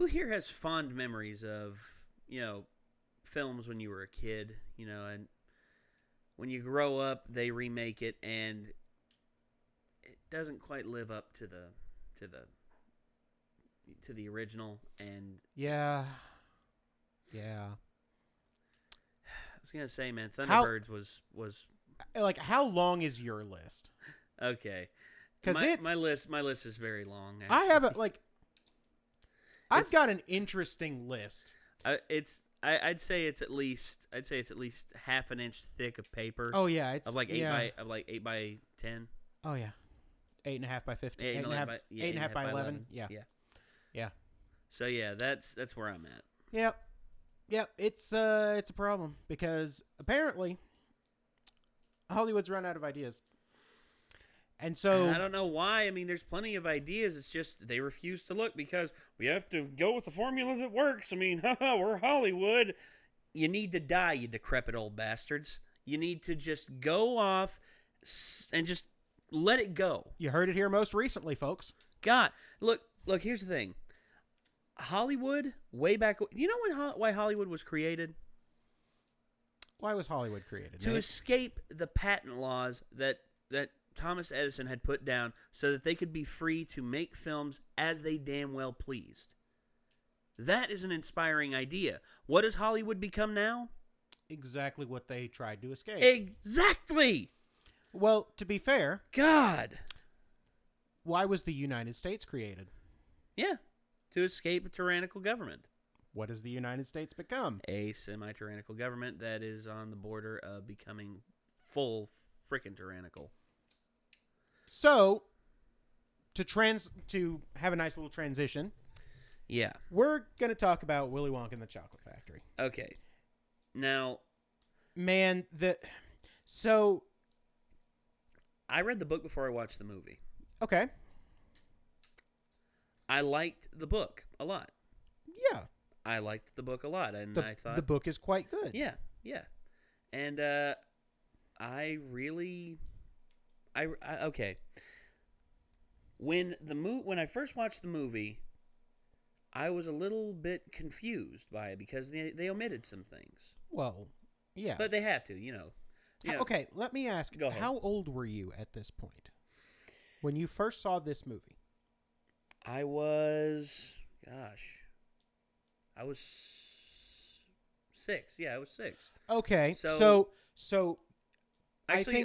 Who here has fond memories of, films when you were a kid, and when you grow up, they remake it, and it doesn't quite live up to the original, and yeah. I was gonna say, man, Thunderbirds was like, how long is your list? okay. Because my list is very long. Actually. I have I've got an interesting list. I'd say it's at least half an inch thick of paper. Oh yeah, it's of like 8 by 10. Oh yeah, 8.5 by 50. 8.5 by 11. Yeah. So yeah, that's where I'm at. Yep. It's a problem because apparently Hollywood's run out of ideas, and so I don't know why. I mean, there's plenty of ideas. It's just they refuse to look because we have to go with the formula that works. I mean, we're Hollywood. You need to die, you decrepit old bastards. You need to just go off and just let it go. You heard it here most recently, folks. God, look. Here's the thing. Hollywood, way back. You know why Hollywood was created? Why was Hollywood created? To escape the patent laws that Thomas Edison had put down so that they could be free to make films as they damn well pleased. That is an inspiring idea. What does Hollywood become now? Exactly what they tried to escape. Exactly! Well, to be fair... God! Why was the United States created? Yeah, to escape a tyrannical government. What has the United States become? A semi-tyrannical government that is on the border of becoming full frickin' tyrannical. So, to have a nice little transition, yeah, we're going to talk about Willy Wonka and the Chocolate Factory. Okay. Now, man, so I read the book before I watched the movie. Okay. I liked the book a lot. Yeah. I liked the book a lot, and I thought the book is quite good. Yeah. And okay. When I first watched the movie, I was a little bit confused by it because they omitted some things. Well, yeah. But they have to, Okay, let me ask, Go ahead. How old were you at this point when you first saw this movie? I was 6. Yeah, I was 6. Okay, so actually,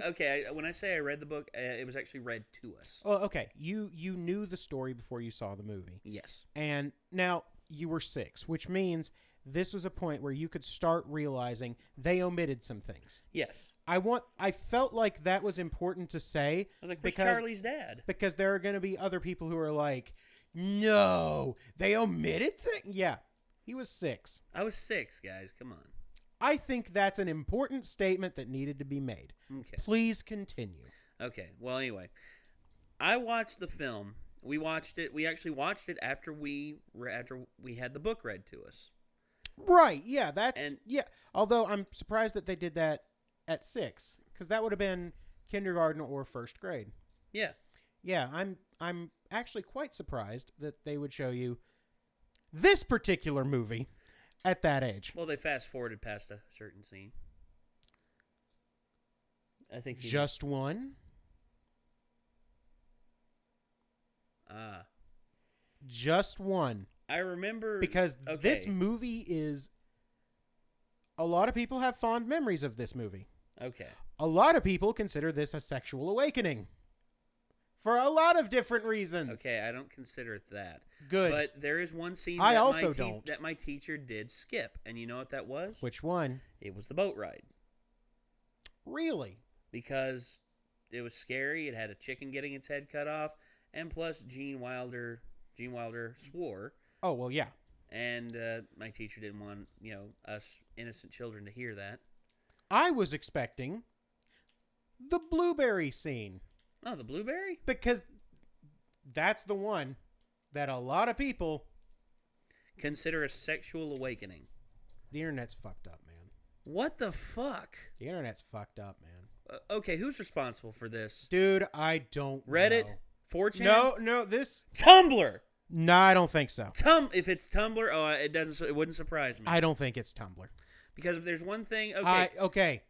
when I say I read the book, it was actually read to us. Well, okay, you knew the story before you saw the movie. Yes. And now you were 6, which means this was a point where you could start realizing they omitted some things. Yes. I felt like that was important to say. I was like, where's Charlie's dad? Because there are going to be other people who are like, no, they omitted things. Yeah, he was 6. I was 6, guys. Come on. I think that's an important statement that needed to be made. Okay. Please continue. Okay. Well, anyway, I watched the film. We watched it. We actually watched it after we had the book read to us. Right. Yeah. Yeah. Although I'm surprised that they did that at 6, because that would have been kindergarten or first grade. Yeah. Yeah. I'm actually quite surprised that they would show you this particular movie at that age. Well, they fast forwarded past a certain scene. I think just one. Just one. I remember because this movie is. A lot of people have fond memories of this movie. Okay. A lot of people consider this a sexual awakening. For a lot of different reasons. Okay, I don't consider it that. Good. But there is one scene that my teacher did skip. And you know what that was? Which one? It was the boat ride. Really? Because it was scary. It had a chicken getting its head cut off. And plus, Gene Wilder swore. Oh, well, yeah. And my teacher didn't want, us innocent children to hear that. I was expecting the blueberry scene. Oh, the blueberry? Because that's the one that a lot of people consider a sexual awakening. The internet's fucked up, man. What the fuck? The internet's fucked up, man. Okay, who's responsible for this? Dude, I don't Reddit? know. 4chan? No, this... Tumblr! No, I don't think so. If it's Tumblr, it wouldn't surprise me. I don't think it's Tumblr. Because if there's one thing, okay.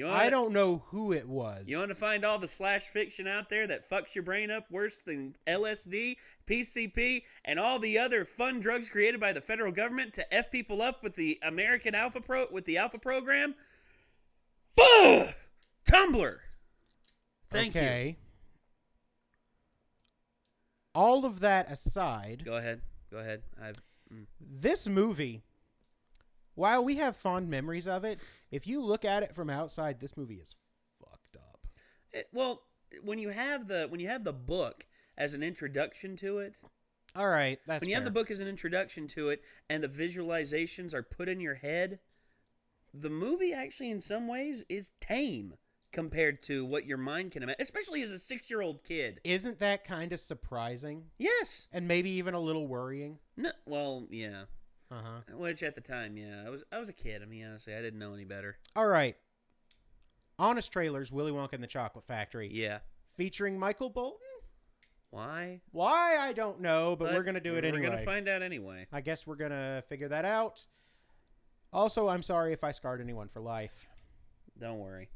I don't know who it was. You want to find all the slash fiction out there that fucks your brain up worse than LSD, PCP, and all the other fun drugs created by the federal government to F people up with the American Alpha program? Fuh! Tumblr! Thank you. All of that aside. Go ahead. This movie, while we have fond memories of it, if you look at it from outside, this movie is fucked up. When you have the book as an introduction to it. All right, that's when you have the book as an introduction to it, and the visualizations are put in your head, the movie actually, in some ways, is tame compared to what your mind can imagine, especially as a 6-year-old kid. Isn't that kind of surprising? Yes, and maybe even a little worrying. No, well, yeah. Which at the time, yeah, I was a kid. I mean, honestly, I didn't know any better. All right. Honest Trailers, Willy Wonka and the Chocolate Factory. Yeah. Featuring Michael Bolton. Why? Why, I don't know, but we're going to do it anyway. We're going to find out anyway. I guess we're going to figure that out. Also, I'm sorry if I scarred anyone for life. Don't worry.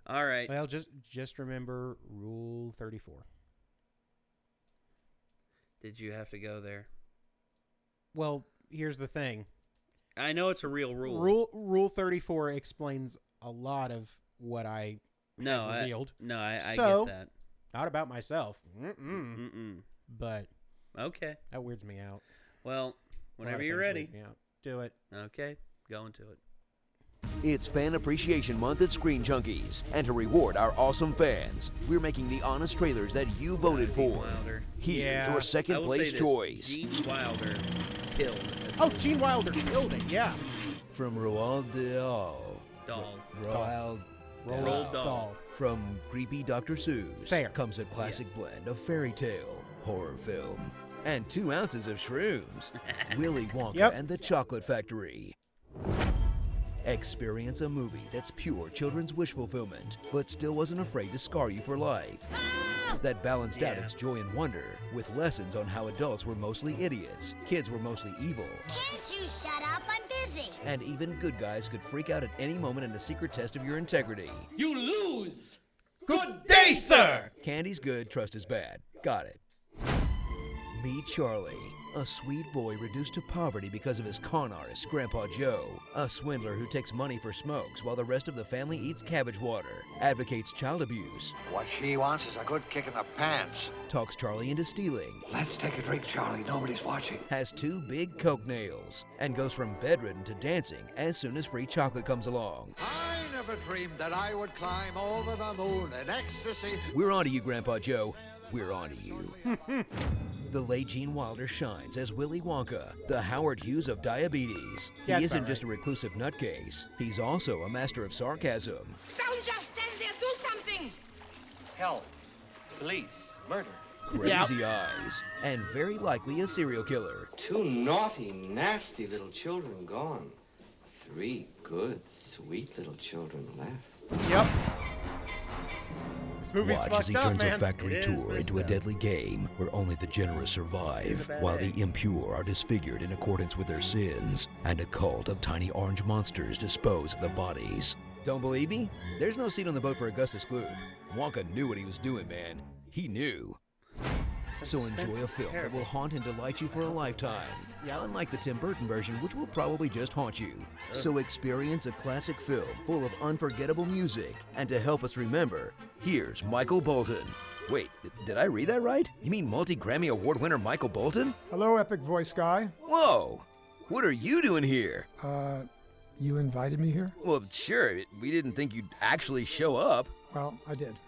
All right. Well, just remember Rule 34. Did you have to go there? Well, here's the thing. I know it's a real rule. Rule 34 explains a lot of what I revealed. I get that. Not about myself. Mm-mm. But okay, that weirds me out. Well, whenever you're ready, do it. Okay, go into it. It's Fan Appreciation Month at Screen Junkies, and to reward our awesome fans, we're making the honest trailers that you voted for. Here's your second place choice. Gene Wilder killed it. Oh, Gene Wilder killed it, yeah. From Roald Dahl. Roald Dahl. From Creepy Dr. Seuss comes a classic blend of fairy tale, horror film, and 2 ounces of shrooms. Willy Wonka and the Chocolate Factory. Experience a movie that's pure children's wish fulfillment, but still wasn't afraid to scar you for life. That balanced out its joy and wonder with lessons on how adults were mostly idiots, kids were mostly evil. Can't you shut up? I'm busy. And even good guys could freak out at any moment in a secret test of your integrity. You lose! Good day, sir! Candy's good, trust is bad. Got it. Meet Charlie, a sweet boy reduced to poverty because of his con artist, Grandpa Joe. A swindler who takes money for smokes while the rest of the family eats cabbage water. Advocates child abuse. What she wants is a good kick in the pants. Talks Charlie into stealing. Let's take a drink, Charlie. Nobody's watching. Has 2 big coke nails. And goes from bedridden to dancing as soon as free chocolate comes along. I never dreamed that I would climb over the moon in ecstasy. We're on to you, Grandpa Joe. We're on to you. The late Gene Wilder shines as Willy Wonka, the Howard Hughes of diabetes. He isn't just a reclusive nutcase. He's also a master of sarcasm. Don't just stand there, do something! Hell, police, murder. Crazy eyes, and very likely a serial killer. 2 naughty, nasty little children gone. 3 good, sweet little children left. Yep. This movie's Watch fucked as he up, turns man. a factory tour into a deadly game where only the generous survive, while the impure are disfigured in accordance with their sins, and a cult of tiny orange monsters dispose of the bodies. Don't believe me? There's no seat on the boat for Augustus Gloop. Wonka knew what he was doing, man. He knew. So enjoy a film that will haunt and delight you for a lifetime. Unlike the Tim Burton version, which will probably just haunt you. So experience a classic film full of unforgettable music. And to help us remember, here's Michael Bolton. Wait, did I read that right? You mean multi-Grammy Award winner Michael Bolton? Hello, Epic Voice Guy. Whoa! What are you doing here? You invited me here? Well, sure. We didn't think you'd actually show up. Well, I did.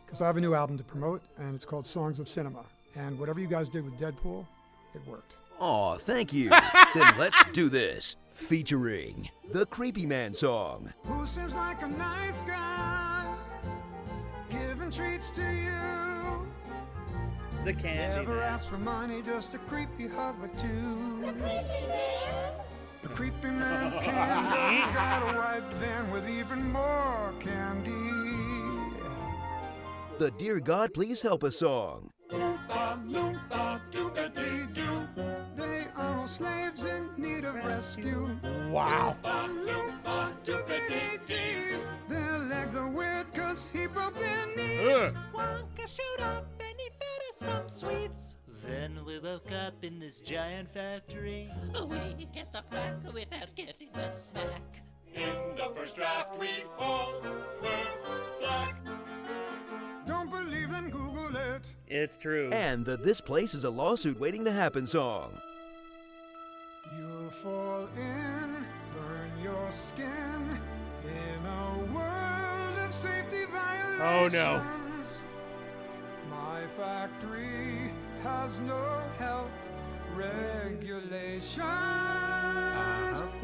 Because I have a new album to promote, and it's called Songs of Cinema. And whatever you guys did with Deadpool, it worked. Aw, thank you. Then let's do this. Featuring the Creepy Man song. Who seems like a nice guy, giving treats to you. The Candy Never Man. ask for money, just a creepy hug or two. The creepy man. The creepy man can, he's got a white van with even more candy. The Dear God Please Help Us song. Oompa Loompa Doobity-Doo. They are all slaves in need of rescue. Wow. Oompa Loompa Doobity-Doo. Their legs are weird 'cause he broke their knees. Wonka showed up and he fed us some sweets. Then we woke up in this giant factory. We can't talk back without getting a smack. In the first draft, we all were black. Don't believe them, Google it. It's true. And the This Place is a Lawsuit Waiting to Happen song. You'll fall in, burn your skin in a world of safety violations. Oh, no. My factory has no health regulations.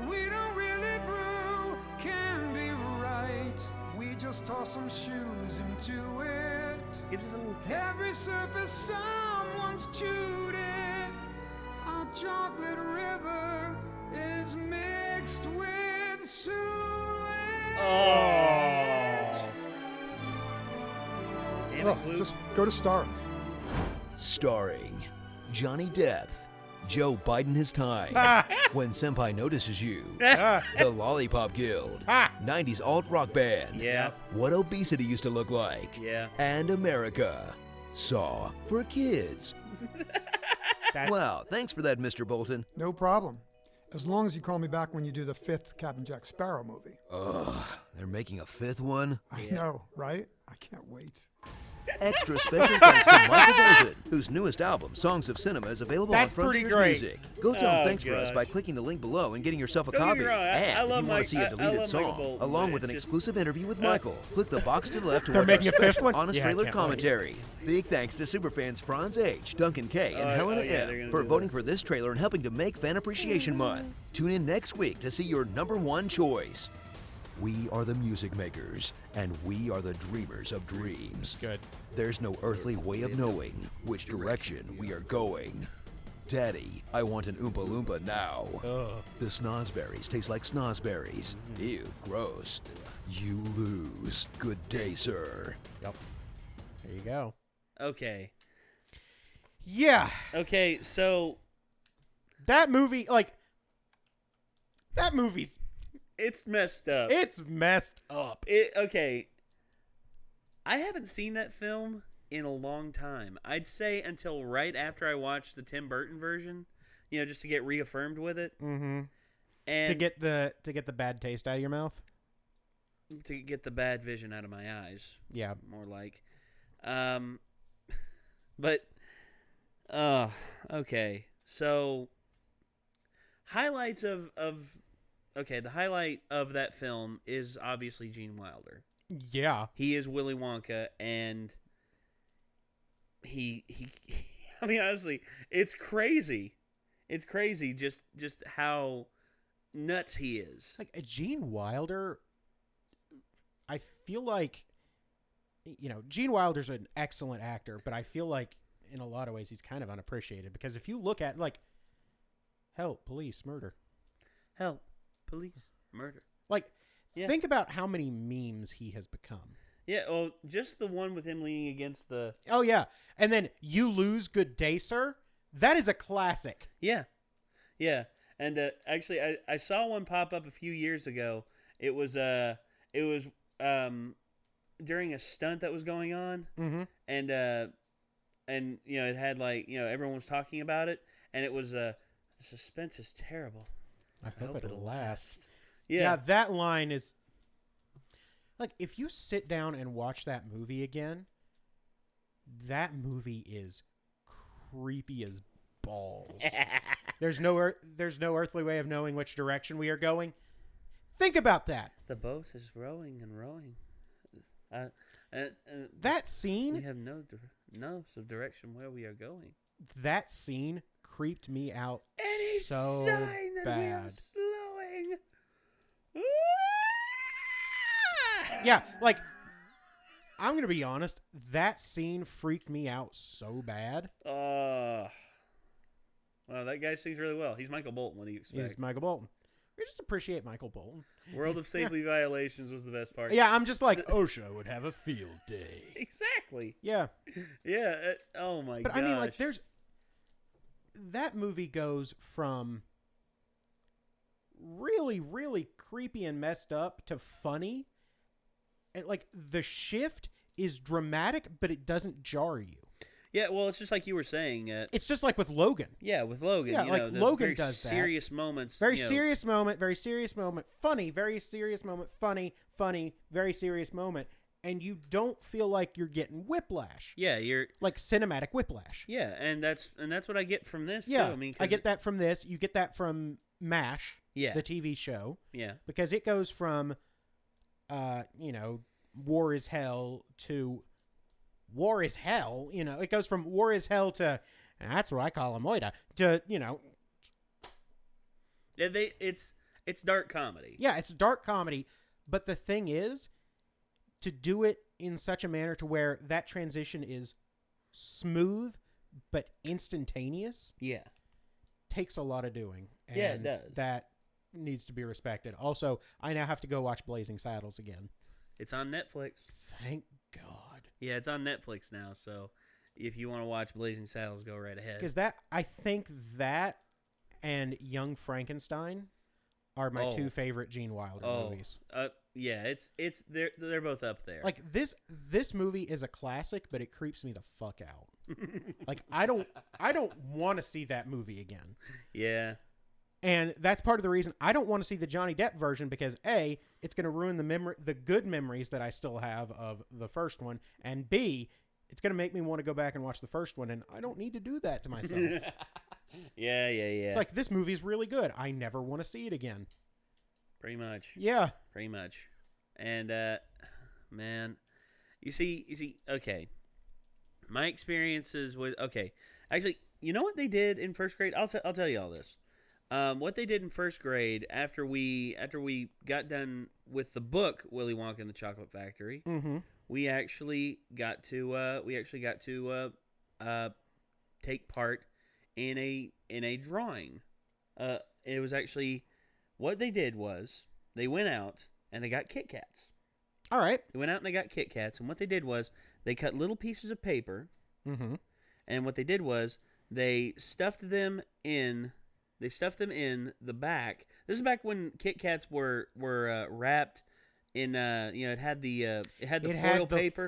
We don't really brew candy right. We just toss some shoes into it. Every surface someone's chewed it. Our chocolate river is mixed with sewage. Just go to starring. Starring Johnny Depp, Joe Biden his time, When Senpai Notices You, The Lollipop Guild, 90s alt-rock band, Yeah. What Obesity Used to Look Like, Yeah. and America. Saw for kids. Wow, thanks for that, Mr. Bolton. No problem. As long as you call me back when you do the 5th Captain Jack Sparrow movie. Ugh, they're making a 5th one? I know, right? I can't wait. Extra special thanks to Michael Bolton, whose newest album, Songs of Cinema, is available That's on pretty Frontiers great. Music. Go tell him Oh, thanks for us gosh. by clicking the link below and getting yourself a Don't get copy. me wrong, I And love if you want Mike- to see a I deleted love Michael song, Bolton, along but with an it's just- exclusive interview with Michael, click the box to the left to They're watch making our a fifth special one? honest Yeah, I trailer can't wait. commentary. Big thanks to superfans Franz H., Duncan K., and Helena yeah, they're M. gonna for do voting that. for this trailer and helping to make Fan Appreciation Month. Tune in next week to see your #1 choice. We are the music makers, and we are the dreamers of dreams. Good. There's no earthly way of knowing which direction we are going. Daddy, I want an Oompa Loompa now. The snozberries taste like snozberries. Ew, gross. You lose. Good day, sir. Yep. There you go. Okay. Yeah. Okay, so That movie, that movie's, it's messed up. it's messed up. Okay. I haven't seen that film in a long time. I'd say until right after I watched the Tim Burton version, just to get reaffirmed with it. Mm-hmm. And To get the bad taste out of your mouth. to get the bad vision out of my eyes. Yeah. More like. But okay. So highlights of the highlight of that film is obviously Gene Wilder. Yeah. He is Willy Wonka, and he I mean, honestly, it's crazy. It's crazy just how nuts he is. Like Gene Wilder, I feel like, Gene Wilder's an excellent actor, but I feel like in a lot of ways he's kind of unappreciated because if you look at help, police, murder. Help, police, murder. Think about how many memes he has become. Yeah, well, just the one with him leaning against the... Oh, yeah. And then You Lose, Good Day, Sir. That is a classic. Yeah. Yeah. And actually, I saw one pop up a few years ago. It was during a stunt that was going on. Mm-hmm. And it had everyone was talking about it. And it was, the suspense is terrible. I hope it'll last. Yeah. That line is... if you sit down and watch that movie again, that movie is creepy as balls. There's no earthly way of knowing which direction we are going. Think about that. The boat is rowing and rowing. That scene... We have no direction where we are going. That scene creeped me out Any so sign that we are bad. slowing. Yeah, I'm going to be honest. That scene freaked me out so bad. Well, that guy sings really well. He's Michael Bolton. What do you expect? He's Michael Bolton. We just appreciate Michael Bolton. World of Safely Violations was the best part. Yeah, I'm just like, OSHA would have a field day. Exactly. Yeah. Yeah. Oh my god. But I mean, like, that movie goes from really, really creepy and messed up to funny. And, like, the shift is dramatic, but it doesn't jar you. Yeah, well, it's just like you were saying. It's just like with Logan. Yeah, with Logan. Yeah, you like know, the Logan very does that. serious moments. Very serious moment, very serious moment, funny, very serious moment, funny, very serious moment. And you don't feel like you're getting whiplash. Yeah, you're like cinematic whiplash. Yeah, and that's what I get from this yeah, too. I mean, I get that from this. You get that from MASH, yeah, the TV show. Yeah, because it goes from, war is hell to war is hell. You know, it goes from war is hell to, and that's what I call a moida, to, Yeah, it's dark comedy. Yeah, it's dark comedy. But the thing is, to do it in such a manner to where that transition is smooth but instantaneous. Yeah. Takes a lot of doing. And yeah, it does. That needs to be respected. Also, I now have to go watch Blazing Saddles again. It's on Netflix. Thank God. Yeah, it's on Netflix now, so if you want to watch Blazing Saddles, go right ahead. Because I think that and Young Frankenstein are my two favorite Gene Wilder movies. Yeah, they're both up there. Like this movie is a classic, but it creeps me the fuck out. Like I don't want to see that movie again. Yeah. And that's part of the reason I don't want to see the Johnny Depp version, because A, it's going to ruin the good memories that I still have of the first one, and B, it's going to make me want to go back and watch the first one, and I don't need to do that to myself. Yeah. It's like, this movie's really good. I never want to see it again. Pretty much. Yeah. Pretty much. And, man, you see, okay. My experiences with, okay. Actually, you know what they did in first grade? I'll tell you all this. What they did in first grade after we got done with the book Willy Wonka and the Chocolate Factory, we actually got to take part in a drawing. It was actually, what they did was they went out and they got Kit Kats. All right. They went out and they got Kit Kats, and what they did was they cut little pieces of paper, and what they did was they stuffed them in the back. This is back when Kit Kats were wrapped in it had the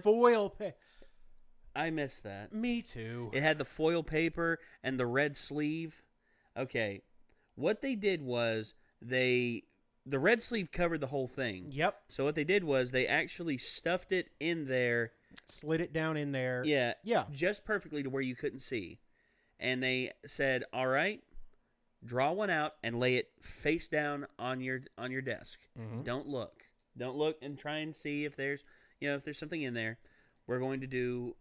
foil paper. I missed that. Me too. It had the foil paper and the red sleeve. Okay. What they did was the red sleeve covered the whole thing. Yep. So what they did was they actually stuffed it in there. Slid it down in there. Yeah. Yeah. Just perfectly to where you couldn't see. And they said, all right, draw one out and lay it face down on your desk. Don't look and try and see if there's something in there. We're going to do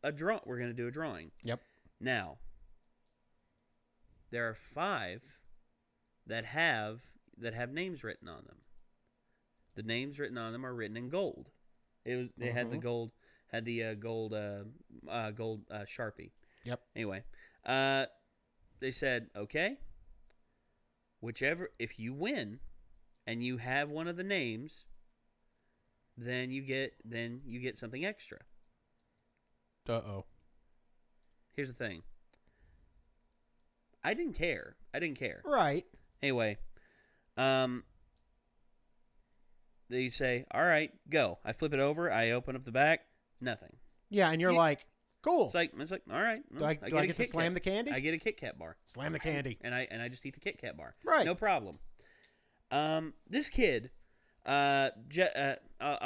a drawing. Yep. Now, there are 5 that have names written on them. The names written on them are written in gold. They had the gold Sharpie. Yep. Anyway, they said, okay, if you win and you have one of the names, then you get something extra. Uh-oh. Here's the thing. I didn't care. Right. Anyway, they say, all right, go. I flip it over. I open up the back. Nothing. Yeah, and you're like, cool. It's like, all right. Do I get to slam the candy? I get a Kit Kat bar. Slam the candy. And I just eat the Kit Kat bar. Right. No problem. This kid, I'll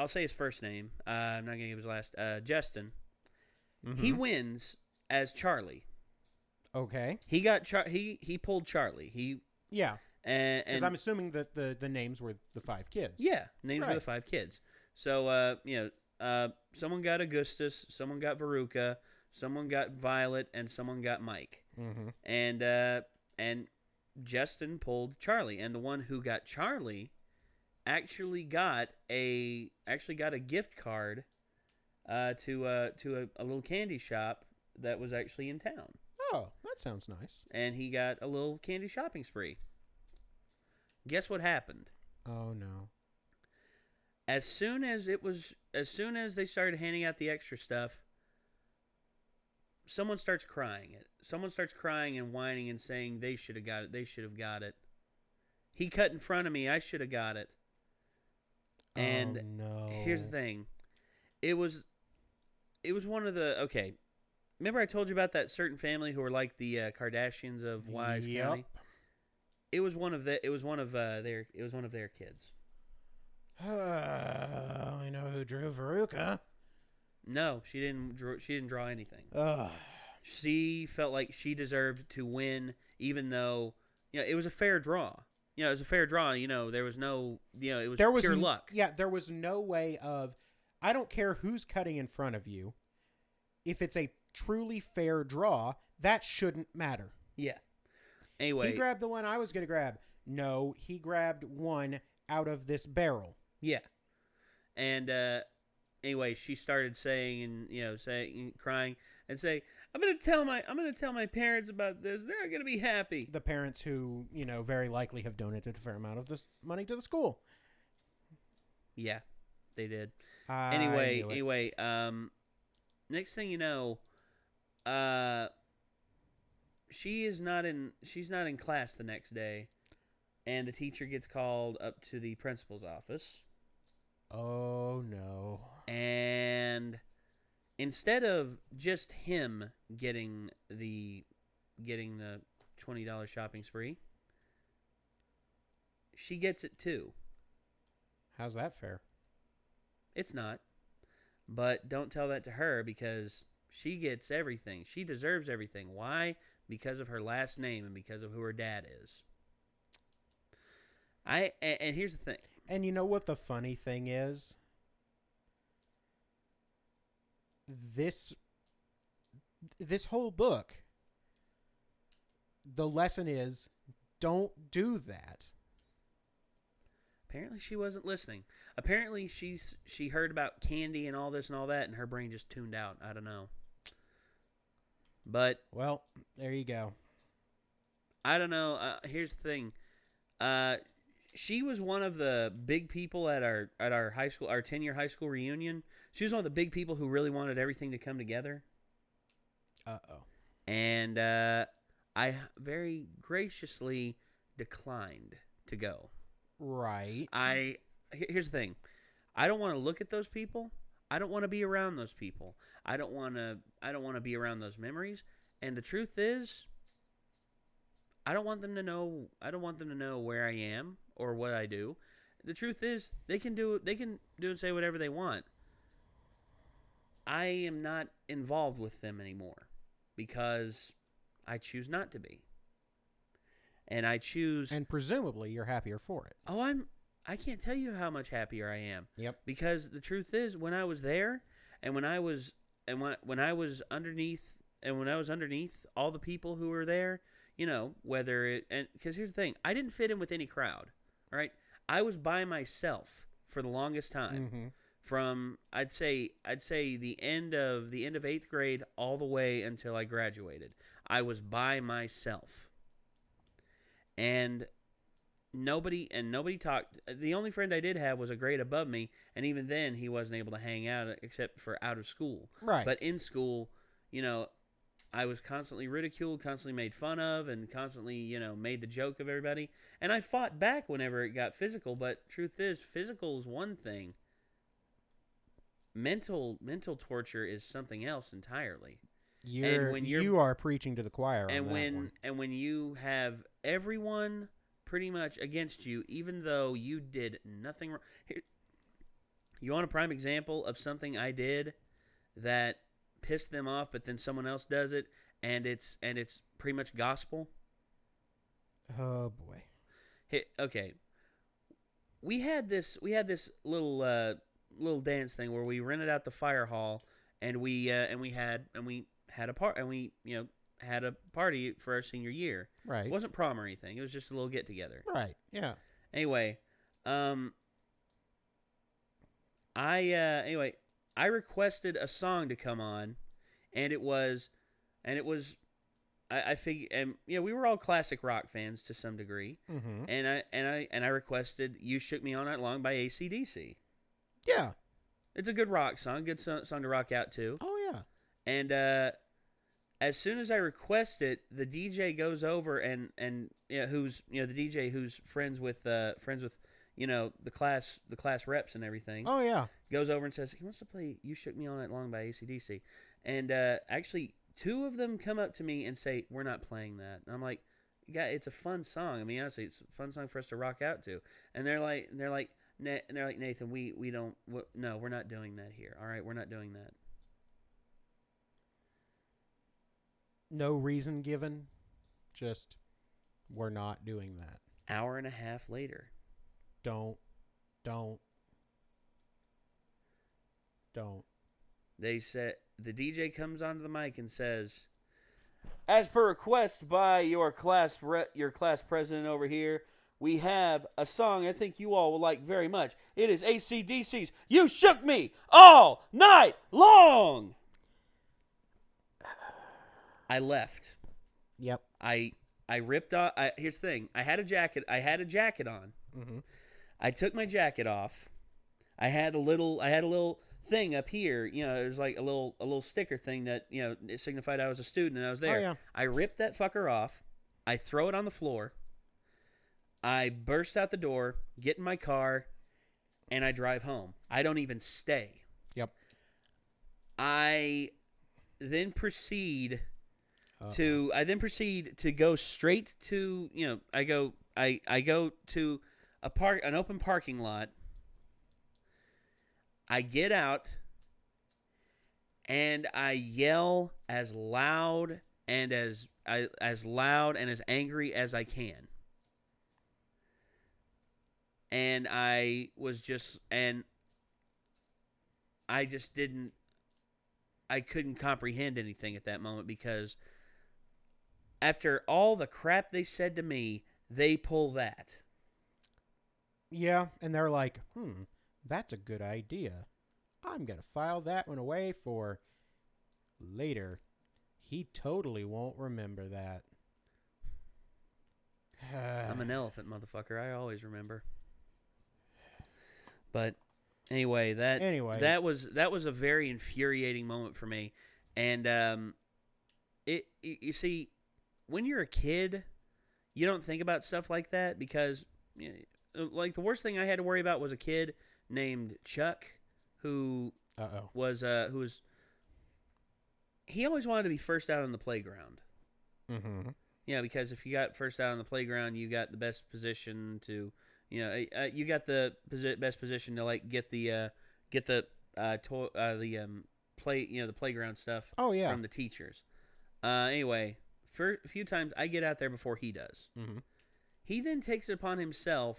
say his first name. I'm not going to give his last. Justin. He wins as Charlie. Okay. He got he pulled Charlie. Yeah. And because I'm assuming that the names were the 5 kids. Yeah, names were the 5 kids. So someone got Augustus, someone got Veruca, someone got Violet, and someone got Mike. And Justin pulled Charlie, and the one who got Charlie actually got a gift card to a little candy shop that was actually in town. Oh, that sounds nice. And he got a little candy shopping spree. Guess what happened? Oh no. As soon as they started handing out the extra stuff, someone starts crying. Someone starts crying and whining and saying they should have got it. They should have got it. He cut in front of me. I should have got it. And no. Here's the thing. It was one of the okay. Remember I told you about that certain family who were like the Kardashians of Wise County? It was one of their kids. I know who drew Veruca. No, she didn't draw anything. She felt like she deserved to win, even though it was a fair draw. It was a fair draw. There was no, it was pure luck. Yeah, there was no way of. I don't care who's cutting in front of you. If it's a truly fair draw, that shouldn't matter. Yeah. Anyway, he grabbed the one I was going to grab. No, he grabbed one out of this barrel. Yeah. And anyway, she started saying and crying and say, I'm going to tell my parents about this. They're going to be happy. The parents who, very likely have donated a fair amount of this money to the school. Yeah, they did. Anyway, next thing you know, she's not in class the next day, and the teacher gets called up to the principal's office. Oh no. And instead of just him getting the $20 shopping spree, she gets it too. How's that fair? It's not. But don't tell that to her because she gets everything. She deserves everything. Why? Because of her last name and because of who her dad is. And here's the thing. And you know what the funny thing is? This whole book, the lesson is don't do that. Apparently she wasn't listening. Apparently she heard about candy and all this and all that, and her brain just tuned out. I don't know. But well, there you go. I don't know. Here's the thing. She was one of the big people at our high school, our 10-year high school reunion. She was one of the big people who really wanted everything to come together. Uh-oh. And I very graciously declined to go. Right. Here's the thing. I don't want to look at those people. I don't want to be around those people. I don't want to be around those memories. And the truth is, I don't want them to know where I am or what I do. The truth is, they can do and say whatever they want. I am not involved with them anymore because I choose not to be. And I choose. And presumably you're happier for it. Oh, I can't tell you how much happier I am. Yep. Because the truth is, when I was there, and when I was underneath all the people who were there, whether it and because here's the thing, I didn't fit in with any crowd. All right, I was by myself for the longest time. Mm-hmm. From I'd say the end of 8th grade all the way until I graduated, I was by myself. And nobody talked. The only friend I did have was a grade above me, and even then he wasn't able to hang out except for out of school. Right. But in school, I was constantly ridiculed, constantly made fun of, and constantly, made the joke of everybody. And I fought back whenever it got physical, but truth is, physical is one thing. Mental torture is something else entirely. You are preaching to the choir on that one. And when you have everyone pretty much against you, even though you did nothing wrong. Here, you want a prime example of something I did that pissed them off, but then someone else does it, and it's pretty much gospel? Oh boy. Okay. We had this little dance thing where we rented out the fire hall, and we had a party for our senior year. Right. It wasn't prom or anything. It was just a little get together. Right. Yeah. Anyway, I requested a song to come on, and it was I figure, and we were all classic rock fans to some degree, and I requested "You Shook Me All Night Long" by AC/DC. Yeah, it's a good rock song, good song to rock out to. Oh yeah, and as soon as I request it, the DJ goes over and who's the DJ who's friends with the class reps and everything. Oh yeah, goes over and says he wants to play "You Shook Me All Night Long" by AC/DC, and actually 2 of them come up to me and say we're not playing that. And I'm like, yeah, it's a fun song. I mean, honestly, it's a fun song for us to rock out to. And they're like Nathan, we don't no, we're not doing that here. All right, we're not doing that. No reason given, just we're not doing that. Hour and a half later. Don't. They said the DJ comes onto the mic and says, "As per request by your class president over here, we have a song I think you all will like very much. It is AC/DC's 'You Shook Me All Night Long.'" I left. Yep. I ripped off. Here's the thing. I had a jacket on. Mm-hmm. I took my jacket off. I had a little thing up here. It was like a little sticker thing that it signified I was a student and I was there. Oh, yeah. I ripped that fucker off. I throw it on the floor. I burst out the door, get in my car, and I drive home. I don't even stay. Yep. I then proceed to go straight to I go to an open parking lot. I get out and I yell as loud and as angry as I can. And I couldn't comprehend anything at that moment because after all the crap they said to me, they pull that. Yeah, and they're like, that's a good idea. I'm going to file that one away for later. He totally won't remember that. I'm an elephant, motherfucker. I always remember. But anyway, that was a very infuriating moment for me. And you see, when you're a kid, you don't think about stuff like that because like the worst thing I had to worry about was a kid named Chuck who he always wanted to be first out on the playground. Mm-hmm. Yeah, because if you got first out on the playground, you got the best position to, you got the best position to like get the playground stuff. Oh yeah. From the teachers. Anyway, for a few times I get out there before he does. Mm-hmm. He then takes it upon himself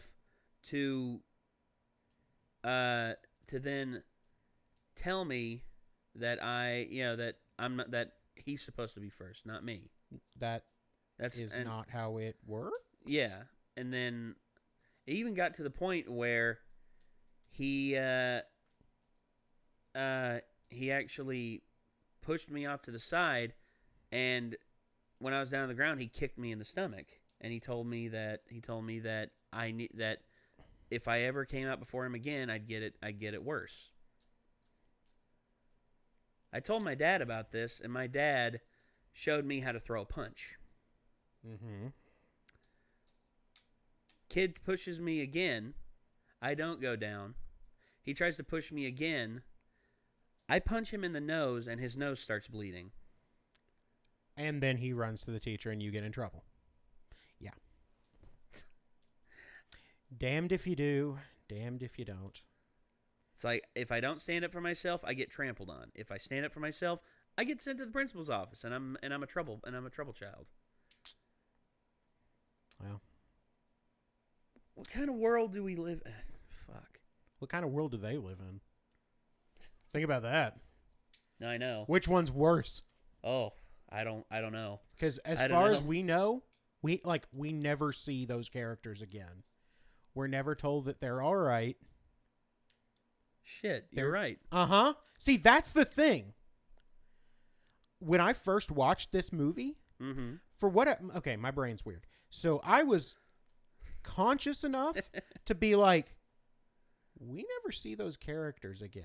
to then tell me that that he's supposed to be first, not me. That's not how it works. Yeah, and then it even got to the point where he actually pushed me off to the side, and when I was down on the ground, he kicked me in the stomach, and he told me that that if I ever came out before him again, I'd get it worse. I told my dad about this, and my dad showed me how to throw a punch. Mm-hmm. Kid pushes me again. I don't go down. He tries to push me again. I punch him in the nose, and his nose starts bleeding. And then he runs to the teacher, and you get in trouble. Yeah. Damned if you do, damned if you don't. It's like, if I don't stand up for myself, I get trampled on. If I stand up for myself, I get sent to the principal's office, and I'm a trouble child. Well, what kind of world do we live in? Fuck. What kind of world do they live in? Think about that. I know. Which one's worse? Oh, I don't know. Because as far as we know, we never see those characters again. We're never told that they're all right. Shit, you're right. Uh-huh. See, that's the thing. When I first watched this movie, Mm-hmm. For what? Okay, my brain's weird. So I was conscious enough to be like, we never see those characters again.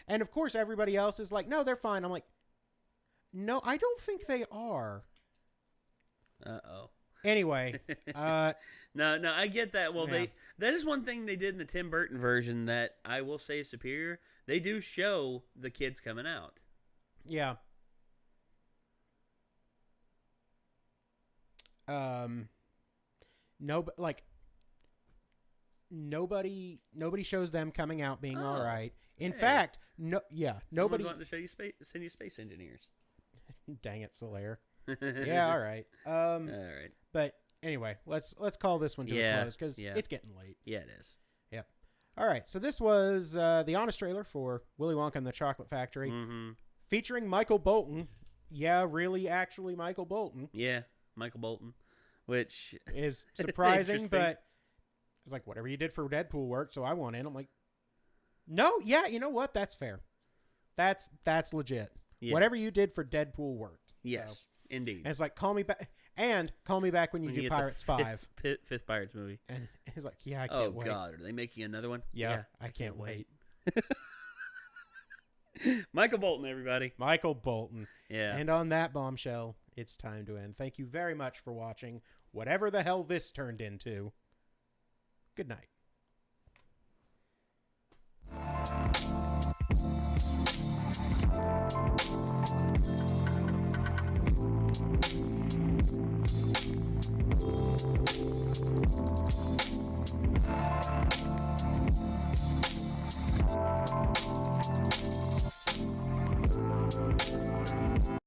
And of course, everybody else is like, no, they're fine. I'm like, no, I don't think they are. Uh-oh. Anyway. No, I get that. Well, Yeah. that is one thing they did in the Tim Burton version that I will say is superior. They do show the kids coming out. Yeah. Nobody shows them coming out being all right. In fact, nobody. Someone's wanting to show you send you space engineers. Dang it, Solaire. Yeah, all right. All right. But anyway, let's call this one to a close because it's getting late. Yeah, it is. Yep. All right. So this was the honest trailer for Willy Wonka and the Chocolate Factory, featuring Michael Bolton. Yeah, really, actually, Michael Bolton. Yeah, Michael Bolton, which is surprising, but it's like whatever you did for Deadpool worked, so I want in. I'm like, no, yeah, you know what? That's fair. That's legit. Yeah. Whatever you did for Deadpool worked. Yes, so. Indeed. And it's like, call me back when you do Pirates 5. Fifth Pirates movie. And he's like, yeah, I can't wait. Oh, God. Are they making another one? Yeah, I can't wait. Michael Bolton, everybody. Michael Bolton. Yeah. And on that bombshell, it's time to end. Thank you very much for watching whatever the hell this turned into. Good night.